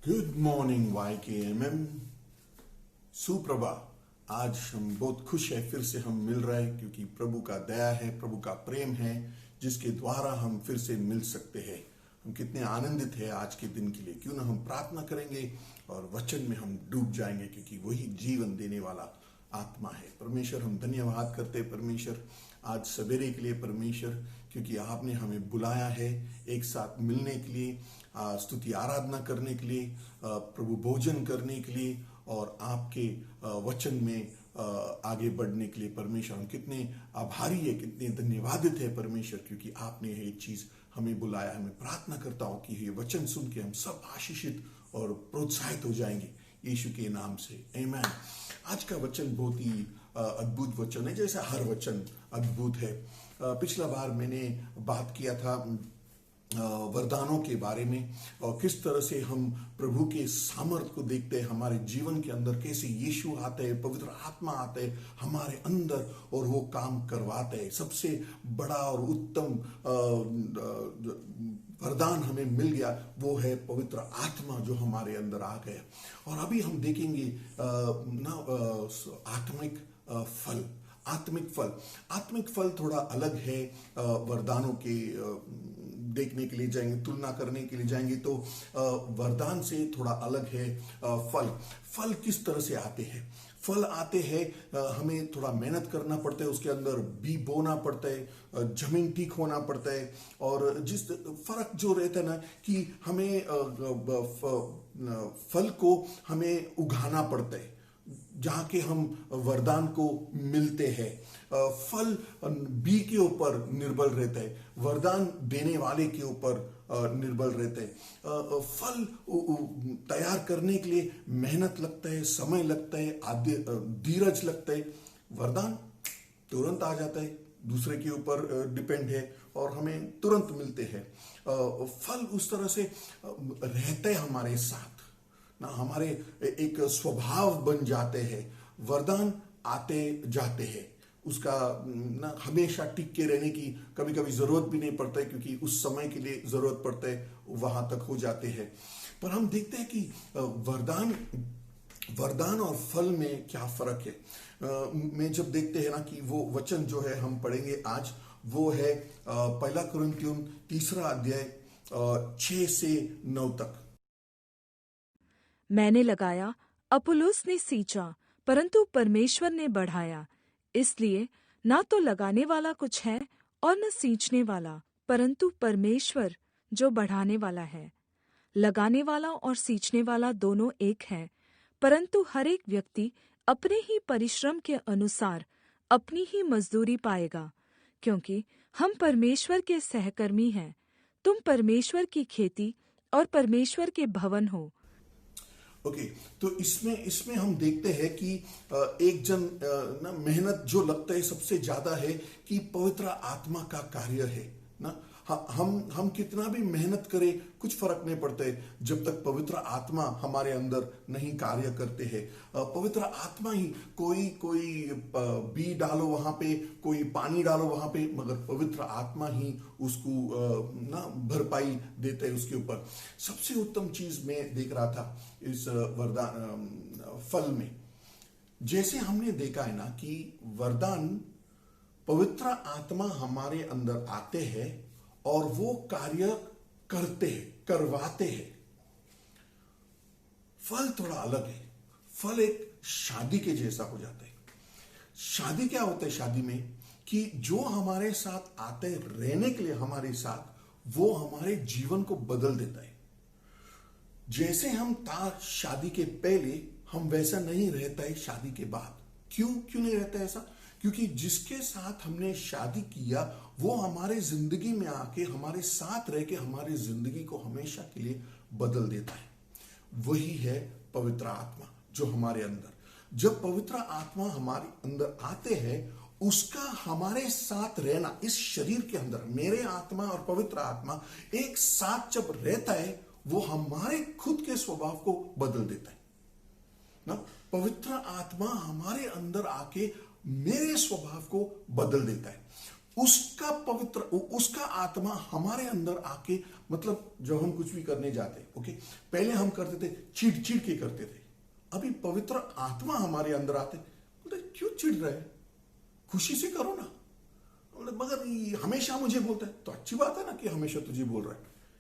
Good morning YKMM। Suprabha. आज हम बहुत खुश है, फिर से हम मिल रहे हैं क्योंकि प्रभु का दया है, प्रभु का प्रेम है, जिसके द्वारा हम फिर से मिल सकते हैं। हम कितने आनंदित हैं आज के दिन के लिए। क्यों ना हम प्रार्थना करेंगे और वचन में हम डूब जाएंगे, क्योंकि वही जीवन देने वाला आत्मा है। परमेश्वर, हम धन्यवाद करते हैं परमेश्वर आज सवेरे के लिए परमेश्वर, क्योंकि आपने हमें बुलाया है एक साथ मिलने के लिए, स्तुति आराधना करने के लिए, प्रभु भोजन करने के लिए और आपके वचन में आगे बढ़ने के लिए। परमेश्वर, हम कितने आभारी है, कितने धन्यवादित है परमेश्वर, क्योंकि आपने ये चीज हमें बुलाया। मैं प्रार्थना करता हूँ कि ये वचन सुन के हम सब आशीषित और प्रोत्साहित हो जाएंगे यीशु के नाम से, आमीन। आज का वचन बहुत ही अद्भुत वचन है, जैसा हर वचन अद्भुत है। पिछला बार मैंने बात किया था वरदानों के बारे में, और किस तरह से हम प्रभु के सामर्थ्य को देखते हैं हमारे जीवन के अंदर, कैसे यीशु आते हैं, पवित्र आत्मा आते हैं हमारे अंदर और वो काम करवाते हैं। सबसे बड़ा और उत्तम वरदान हमें मिल गया, वो है पवित्र आत्मा जो हमारे अंदर आ गया। और अभी हम देखेंगे आत्मिक फल थोड़ा अलग है। वरदानों के देखने के लिए जाएंगे, तुलना करने के लिए जाएंगे तो वरदान से थोड़ा अलग है। फल किस तरह से आते हैं? फल आते हैं, हमें थोड़ा मेहनत करना पड़ता है, उसके अंदर बी बोना पड़ता है, जमीन ठीक होना पड़ता है। और जिस फर्क जो रहता है ना कि हमें फल को हमें उगाना पड़ता है, जहां के हम वरदान को मिलते हैं। फल बी के ऊपर निर्भर रहता है, वरदान देने वाले के ऊपर निर्भर रहते हैं। फल तैयार करने के लिए मेहनत लगता है, समय लगता है, धीरज लगता है। वरदान तुरंत आ जाता है, दूसरे के ऊपर डिपेंड है और हमें तुरंत मिलते हैं। फल उस तरह से रहते हैं हमारे साथ ना, हमारे एक स्वभाव बन जाते हैं। वरदान आते जाते हैं, उसका ना हमेशा टिक के रहने की कभी कभी जरूरत भी नहीं पड़ता है, क्योंकि उस समय के लिए जरूरत पड़ता है वहां तक हो जाते हैं। पर हम देखते हैं कि वरदान और फल में क्या फर्क है। में जब देखते हैं ना कि वो वचन जो है हम पढ़ेंगे आज, वो है 1 कुरिन्थियों 3 अध्याय 6 से 9 तक। मैंने लगाया, अपुल्लोस ने सींचा, परंतु परमेश्वर ने बढ़ाया। इसलिए ना तो लगाने वाला कुछ है और न सींचने वाला, परंतु परमेश्वर जो बढ़ाने वाला है। लगाने वाला और सींचने वाला दोनों एक है, परंतु हर एक व्यक्ति अपने ही परिश्रम के अनुसार अपनी ही मजदूरी पाएगा, क्योंकि हम परमेश्वर के सहकर्मी हैं। तुम परमेश्वर की खेती और परमेश्वर के भवन हो। ओके, तो इसमें हम देखते हैं कि एक जन ना मेहनत जो लगता है सबसे ज्यादा है कि पवित्र आत्मा का कार्य है ना। हम कितना भी मेहनत करें कुछ फर्क नहीं पड़ता है जब तक पवित्र आत्मा हमारे अंदर नहीं कार्य करते हैं। पवित्र आत्मा ही कोई बी डालो वहां पे, कोई पानी डालो वहां पे, मगर पवित्र आत्मा ही उसको ना भरपाई देते हैं उसके ऊपर। सबसे उत्तम चीज मैं देख रहा था इस वरदान फल में, जैसे हमने देखा है ना कि वरदान पवित्र आत्मा हमारे अंदर आते हैं और वो कार्य करते हैं, करवाते हैं। फल थोड़ा अलग है। फल एक शादी के जैसा हो जाता है। शादी क्या होता है? शादी में कि जो हमारे साथ आते रहने के लिए हमारे साथ, वो हमारे जीवन को बदल देता है। जैसे हम था शादी के पहले, हम वैसा नहीं रहता है शादी के बाद। क्यों नहीं रहता है ऐसा? क्योंकि जिसके साथ हमने शादी किया वो हमारे जिंदगी में आके हमारे साथ रह के हमारी जिंदगी को हमेशा के लिए बदल देता है। वही है पवित्र आत्मा जो हमारे अंदर, जब पवित्र आत्मा हमारे अंदर आते हैं, उसका हमारे साथ रहना इस शरीर के अंदर, मेरे आत्मा और पवित्र आत्मा एक साथ जब रहता है, वो हमारे खुद के स्वभाव को बदल देता है ना। पवित्र आत्मा हमारे अंदर आके मेरे स्वभाव को बदल देता है। उसका पवित्र उसका आत्मा हमारे अंदर आके, मतलब जब हम कुछ भी करने जाते, ओके, पहले हम करते थे चिढ़ चिढ़ के करते थे, अभी पवित्र आत्मा हमारे अंदर आते, बोलते क्यों चिढ़ रहे, खुशी से करो ना, मगर ये हमेशा मुझे बोलता है, तो अच्छी बात है ना कि हमेशा तुझे बोल रहा है,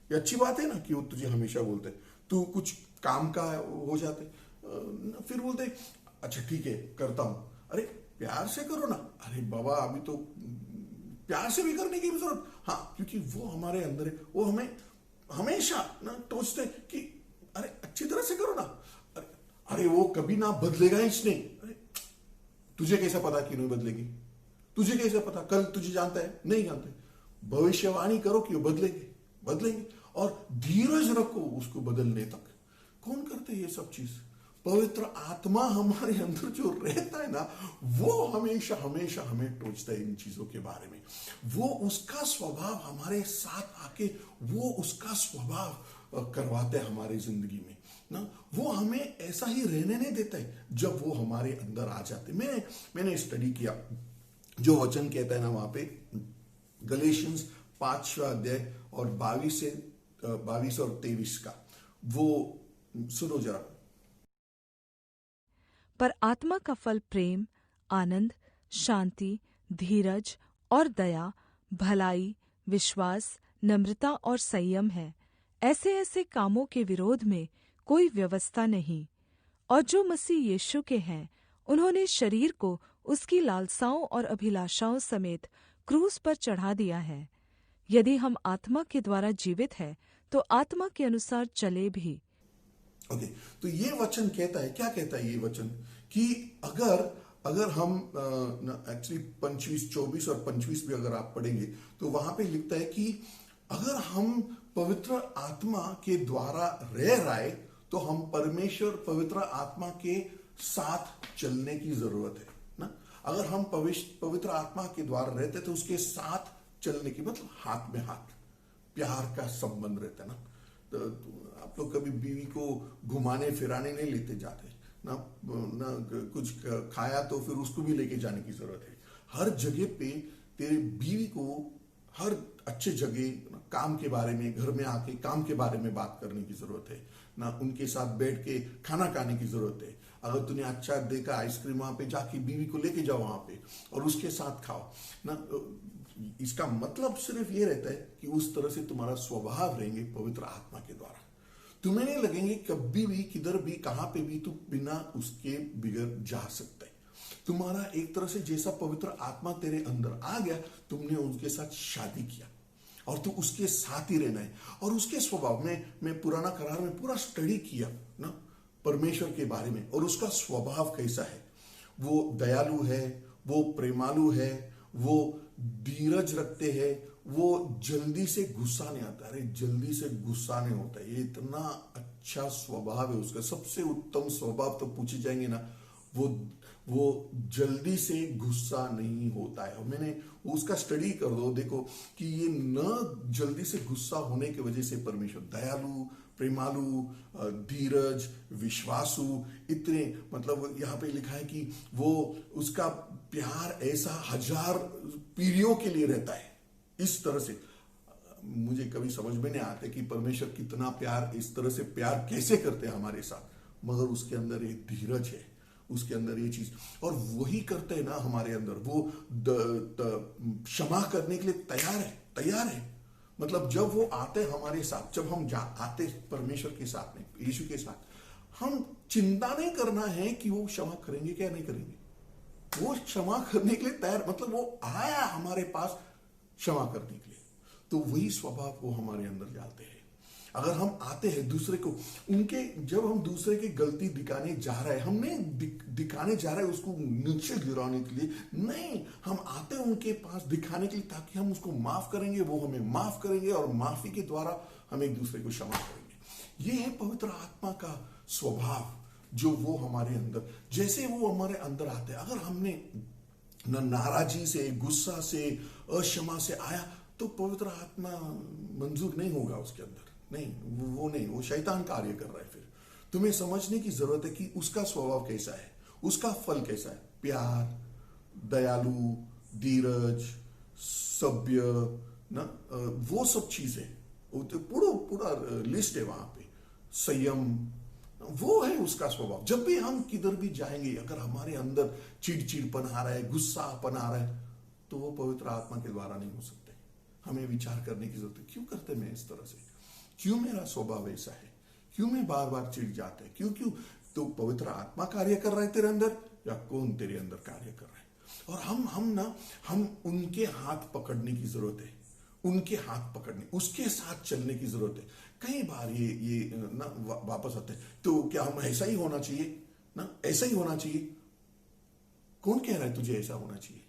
ये अच्छी बात है ना कि वो तुझे हमेशा बोलते है, तू कुछ काम का हो जाते, फिर बोलते अच्छा ठीक है करता हूं, अरे प्यार से करो ना, अरे बाबा अभी तो प्यार से भी करने की भी जरूरत, हाँ क्योंकि वो हमारे अंदर है, वो हमें हमेशा ना टोचते कि अरे अच्छी तरह से करो ना, अरे अरे वो कभी ना बदलेगा इसने, अरे तुझे कैसा पता कि नहीं बदलेगी, तुझे कैसे पता, कल तुझे जानता है नहीं जानते, भविष्यवाणी करो कि वो बदलेंगे बदलेंगे, और धीरज रखो उसको बदलने तक। कौन करते ये सब चीज? पवित्र आत्मा हमारे अंदर जो रहता है ना, वो हमेशा हमेशा हमें टोचता है इन चीजों के बारे में, वो उसका स्वभाव हमारे साथ आके वो उसका स्वभाव करवाते हैं हमारी जिंदगी में ना, वो हमें ऐसा ही रहने नहीं देता है जब वो हमारे अंदर आ जाते। मैंने स्टडी किया, जो वचन कहता है ना वहां पे गलेशियंस 5वां अध्याय और 22 और 23 का, वो सुनो जरा। पर आत्मा का फल प्रेम, आनंद, शांति, धीरज और दया, भलाई, विश्वास, नम्रता और संयम है। ऐसे ऐसे कामों के विरोध में कोई व्यवस्था नहीं। और जो मसीह यीशु के हैं, उन्होंने शरीर को उसकी लालसाओं और अभिलाषाओं समेत क्रूस पर चढ़ा दिया है। यदि हम आत्मा के द्वारा जीवित हैं, तो आत्मा के अनुसार चले भी। ओके, तो ये वचन कहता है, क्या कहता है ये वचन, कि अगर हम एक्चुअली 25, 24 और 25 भी अगर आप पढ़ेंगे तो वहां पे लिखता है कि अगर हम पवित्र आत्मा के द्वारा रह रहे तो हम परमेश्वर पवित्र आत्मा के साथ चलने की जरूरत है ना। अगर हम पवित्र आत्मा के द्वारा रहते तो उसके साथ चलने की, मतलब हाथ में हाथ प्यार का संबंध रहता है ना। तो आप लोग कभी बीवी को घुमाने फिराने नहीं लेते जाते ना, कुछ खाया तो फिर उसको भी लेके जाने की जरूरत है। हर जगह पे तेरे बीवी को हर अच्छे जगह काम के बारे में, घर में आके काम के बारे में बात करने की जरूरत है ना, उनके साथ बैठ के खाना खाने की जरूरत है। अगर तूने अच्छा देखा आइसक्रीम, वहां पे जाके बीवी को लेके जाओ वहां पे और उसके साथ खाओ ना। इसका मतलब सिर्फ ये रहता है कि उस तरह से तुम्हारा स्वभाव रहेंगे पवित्र आत्मा के द्वारा। तुम्हें नहीं लगेंगे कभी भी किधर भी कहां पे भी तू बिना उसके बिगड़ जा सकता है। तुम्हारा एक तरह से जैसा पवित्र आत्मा तेरे अंदर आ गया, तुमने उनके साथ शादी किया और तू उसके साथ ही रहना है। और उसके स्वभाव में, मैं पुराना करार में पूरा स्टडी किया ना परमेश्वर के बारे में, और उसका स्वभाव कैसा है। वो दयालु है, वो प्रेमालु है, वो धीरज रखते हैं, वो जल्दी से गुस्सा नहीं आता। अरे जल्दी से गुस्सा नहीं होता है, ये इतना अच्छा स्वभाव है उसका। सबसे उत्तम स्वभाव तो पूछे जाएंगे ना, वो जल्दी से गुस्सा नहीं होता है। और मैंने उसका स्टडी कर दो, देखो कि ये न जल्दी से गुस्सा होने की वजह से परमेश्वर दयालु, प्रेमालु, धीरज, विश्वासु, इतने, मतलब यहाँ पे लिखा है कि वो उसका प्यार ऐसा 1000 पीढ़ियों के लिए रहता है। इस तरह से मुझे कभी समझ में नहीं आता कि परमेश्वर कितना प्यार, इस तरह से प्यार कैसे करते हैं हमारे साथ, मगर उसके अंदर एक धीरज है, उसके अंदर ये चीज, और वही करते हैं ना हमारे अंदर। वो क्षमा करने के लिए तैयार है। मतलब जब वो आते हमारे साथ, जब हम आते परमेश्वर के साथ में, यीशु के साथ, हम चिंता नहीं करना है कि वो क्षमा करेंगे क्या नहीं करेंगे। वो क्षमा करने के लिए तैयार, मतलब वो आया हमारे पास क्षमा करने के लिए। तो वही स्वभाव वो हमारे अंदर डालते हैं। अगर हम आते हैं दूसरे को, जब हम दूसरे की गलती दिखाने जा रहे हैं, हम नहीं दिखाने जा रहे हैं उसको नीचे गिराने के लिए, नहीं, हम आते हैं उनके पास दिखाने के लिए ताकि हम उसको माफ करेंगे, वो हमें माफ करेंगे, और माफी के द्वारा हम एक दूसरे को क्षमा करेंगे। ये है पवित्र आत्मा का स्वभाव, जो वो हमारे अंदर, जैसे वो हमारे अंदर आते हैं। अगर हमने नाराजी से, गुस्सा से, अक्षमा से आया, तो पवित्र आत्मा मंजूर नहीं होगा उसके अंदर। नहीं, वो नहीं, वो शैतान कार्य कर रहा है। फिर तुम्हें समझने की जरूरत है कि उसका स्वभाव कैसा है, उसका फल कैसा है। प्यार, दयालु, धीरज, सभ्य ना, वो सब चीजें, वो तो पूरा पूरा लिस्ट है वहां पे। संयम, वो है उसका स्वभाव। जब भी हम किधर भी जाएंगे, अगर हमारे अंदर चिड़चिड़पन आ रहा है, गुस्सापन आ रहा है, तो वो पवित्र आत्मा के द्वारा नहीं हो सकते। हमें विचार करने की जरूरत है, क्यों करते मैं इस तरह से, क्यों मेरा स्वभाव ऐसा है, क्यों मैं बार बार चिढ़ जाता है, क्यों? तो पवित्र आत्मा कार्य कर रहा है तेरे अंदर, या कौन तेरे अंदर कार्य कर रहा है? और हम उनके हाथ पकड़ने की जरूरत है, उनके हाथ पकड़ने, उसके साथ चलने की जरूरत है। कई बार ये ना वापस आते हैं, तो क्या हम ऐसा ही होना चाहिए ना, ऐसा ही होना चाहिए? कौन कह रहा है तुझे ऐसा होना चाहिए?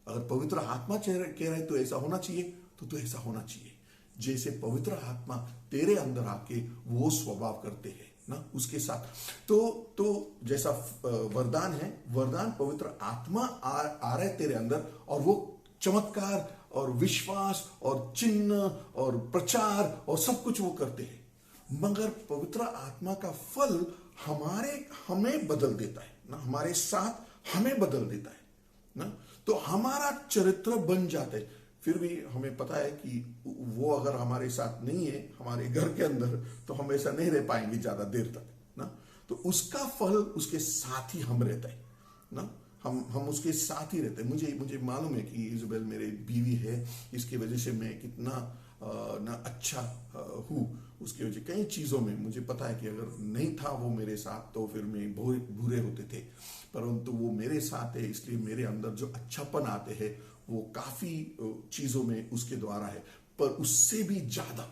अगर पवित्र आत्मा कह रहा है तो ऐसा होना चाहिए, तो ऐसा होना चाहिए। जैसे पवित्र आत्मा तेरे अंदर आके वो स्वभाव करते हैं ना, उसके साथ। तो जैसा वरदान है, वरदान पवित्र आत्मा आ रहा है तेरे अंदर, और वो चमत्कार और विश्वास और चिन्ह और प्रचार और सब कुछ वो करते हैं। मगर पवित्र आत्मा का फल हमें बदल देता है ना, हमारे साथ हमें बदल देता है ना, तो हमारा चरित्र बन जाता है। फिर भी हमें पता है कि वो अगर हमारे साथ नहीं है, हमारे घर के अंदर, तो हम ऐसा नहीं रह पाएंगे ज्यादा देर तक ना। तो उसका फल उसके साथ ही हम रहता है ना, हम उसके साथ ही रहते हैं। मुझे मालूम है कि इजबेल मेरी बीवी है, इसकी वजह से मैं कितना ना अच्छा हूँ। उसकी वजह कई चीजों में मुझे पता है कि अगर नहीं था वो मेरे साथ, तो फिर मैं बुरे होते थे, परंतु वो मेरे साथ है, इसलिए मेरे अंदर जो अच्छापन आते हैं वो काफी चीजों में उसके द्वारा है। पर उससे भी ज्यादा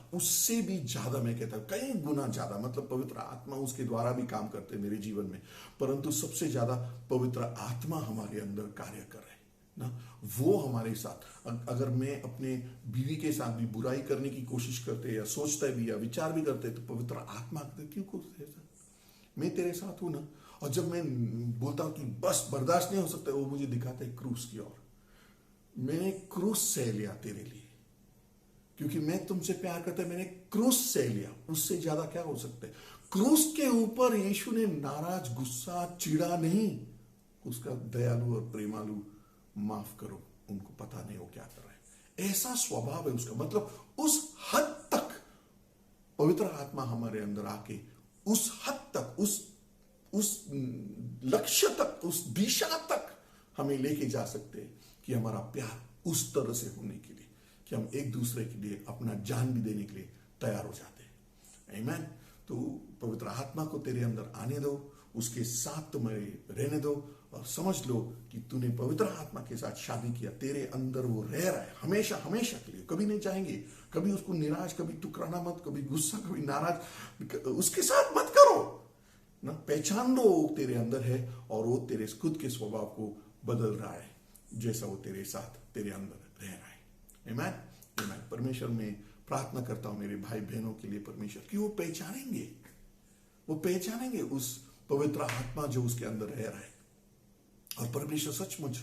मैं कहता हूं, कई गुना ज्यादा, मतलब पवित्र आत्मा उसके द्वारा भी काम करते हैं मेरे जीवन में, परंतु सबसे ज्यादा पवित्र आत्मा हमारे अंदर कार्य कर रहे हैं ना। वो हमारे साथ, अगर मैं अपने बीवी के साथ भी बुराई करने की कोशिश करते, या सोचता भी, या विचार भी करते, तो पवित्र आत्मा क्यों करते हैं? मैं तेरे साथ हूं ना। और जब मैं बोलता हूं कि बस बर्दाश्त नहीं हो सकता, वो मुझे दिखाता है क्रूस की ओर। मैंने क्रूस सह लिया तेरे लिए, क्योंकि मैं तुमसे प्यार करता, मैंने क्रूस सह लिया। उससे ज्यादा क्या हो सकता है? क्रूस के ऊपर यीशु ने नाराज, गुस्सा, चिढ़ा नहीं, उसका दयालु और प्रेमालु, माफ करो, उनको पता नहीं वो क्या कर रहे हैं, ऐसा स्वभाव है उसका। मतलब उस हद तक पवित्र आत्मा हमारे अंदर आके, उस हद तक, उस लक्ष्य तक, उस दिशा तक हमें लेके जा सकते हैं कि हमारा प्यार उस तरह से होने के लिए कि हम एक दूसरे के लिए अपना जान भी देने के लिए तैयार हो जाते हैं। आमीन। तो पवित्र आत्मा को तेरे अंदर आने दो, उसके साथ तुम्हें रहने दो, और समझ लो कि तूने पवित्र आत्मा के साथ शादी किया, तेरे अंदर वो रह रहा है हमेशा हमेशा के लिए, कभी नहीं चाहेंगे। कभी उसको निराश, कभी टुकराना मत, कभी गुस्सा, कभी नाराज उसके साथ मत करो ना। पहचान लो वो तेरे अंदर है, और वो तेरे खुद के स्वभाव को बदल रहा है, जैसा वो तेरे साथ, तेरे अंदर रह रहा है। आमीन। परमेश्वर में प्रार्थना करता हूं मेरे भाई बहनों के लिए, परमेश्वर कि वो पहचानेंगे उस पवित्र आत्मा जो उसके अंदर रह रहा है, और परमेश्वर सचमुच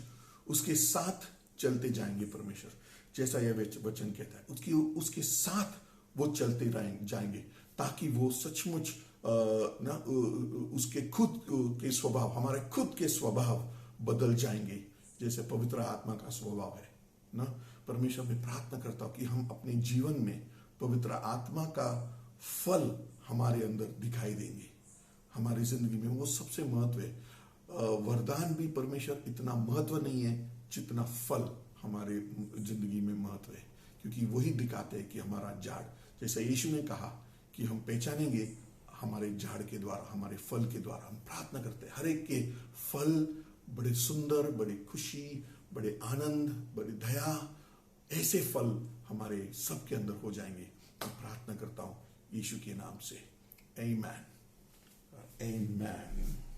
उसके साथ चलते जाएंगे। परमेश्वर जैसा यह वचन कहता है, उसके साथ वो चलते जाएंगे, ताकि वो सचमुच ना उसके खुद के स्वभाव, हमारे खुद के स्वभाव बदल जाएंगे, जैसे पवित्र आत्मा का स्वभाव है ना। परमेश्वर में प्रार्थना करता हूं कि हम अपने जीवन में पवित्र आत्मा का फल हमारे अंदर दिखाई देंगे। हमारी जिंदगी में वो सबसे महत्व है। वरदान भी परमेश्वर इतना महत्व नहीं है जितना फल हमारे जिंदगी में महत्व है, क्योंकि वही दिखाते हैं कि हमारा झाड़, जैसा यीशु ने कहा कि हम पहचानेंगे हमारे झाड़ के द्वारा, हमारे फल के द्वारा। हम प्रार्थना करते हैं हर एक के फल बड़े सुंदर, बड़ी खुशी, बड़े आनंद, बड़ी दया, ऐसे फल हमारे सबके अंदर हो जाएंगे। मैं प्रार्थना करता हूं यीशु के नाम से। आमीन। आमीन।